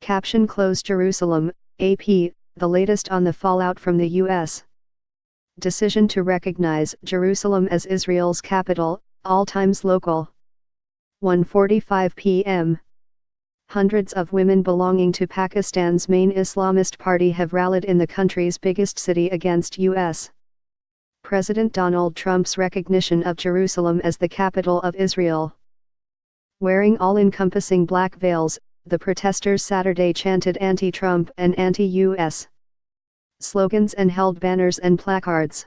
Caption Close Jerusalem, AP, the latest on the fallout from the U.S. decision to recognize Jerusalem as Israel's capital, all times local. 1:45 p.m. Hundreds of women belonging to Pakistan's main Islamist party have rallied in the country's biggest city against U.S. President Donald Trump's recognition of Jerusalem as the capital of Israel. Wearing all-encompassing black veils, the protesters Saturday chanted anti-Trump and anti-U.S. slogans and held banners and placards.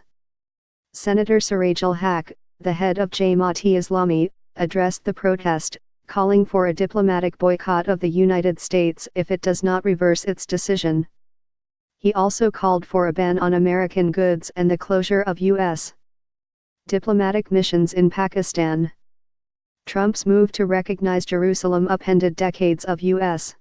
Senator Siraj al-Haq, the head of Jamaat-e-Islami, addressed the protest, calling for a diplomatic boycott of the United States if it does not reverse its decision. He also called for a ban on American goods and the closure of U.S. diplomatic missions in Pakistan. Trump's move to recognize Jerusalem upended decades of U.S.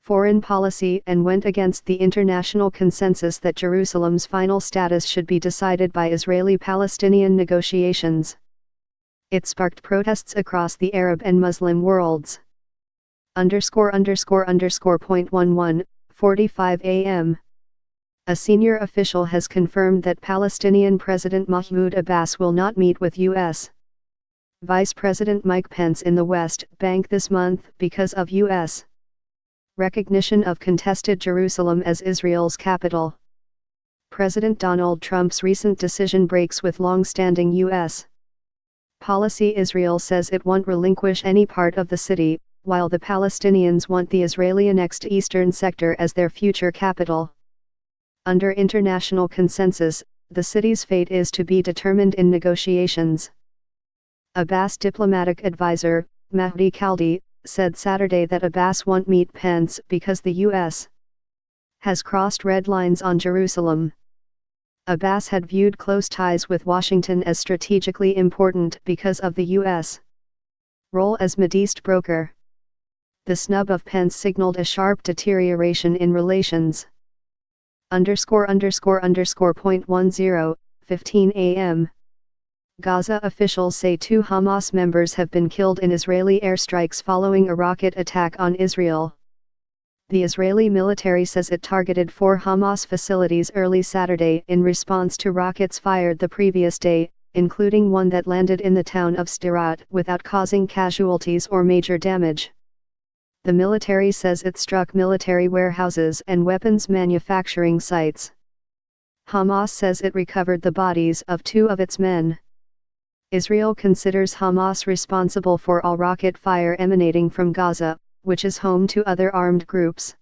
foreign policy and went against the international consensus that Jerusalem's final status should be decided by Israeli-Palestinian negotiations. It sparked protests across the Arab and Muslim worlds. ____.11, 45 a.m. A senior official has confirmed that Palestinian President Mahmoud Abbas will not meet with U.S. Vice President Mike Pence in the West Bank this month because of U.S. recognition of contested Jerusalem as Israel's capital. President Donald Trump's recent decision breaks with long-standing U.S. policy. Israel says it won't relinquish any part of the city, while the Palestinians want the Israeli-annexed eastern sector as their future capital. Under international consensus, the city's fate is to be determined in negotiations. Abbas' diplomatic advisor, Mahdi Khaldi, said Saturday that Abbas won't meet Pence because the U.S. has crossed red lines on Jerusalem. Abbas had viewed close ties with Washington as strategically important because of the U.S. role as Mideast broker. The snub of Pence signaled a sharp deterioration in relations. ____.10, 15 a.m. Gaza officials say 2 Hamas members have been killed in Israeli airstrikes following a rocket attack on Israel. The Israeli military says it targeted 4 Hamas facilities early Saturday in response to rockets fired the previous day, including one that landed in the town of Sderot without causing casualties or major damage. The military says it struck military warehouses and weapons manufacturing sites. Hamas says it recovered the bodies of 2 of its men. Israel considers Hamas responsible for all rocket fire emanating from Gaza, which is home to other armed groups.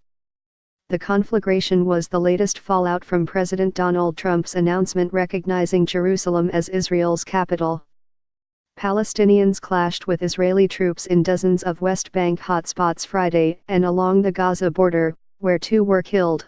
The conflagration was the latest fallout from President Donald Trump's announcement recognizing Jerusalem as Israel's capital. Palestinians clashed with Israeli troops in dozens of West Bank hotspots Friday and along the Gaza border, where 2 were killed.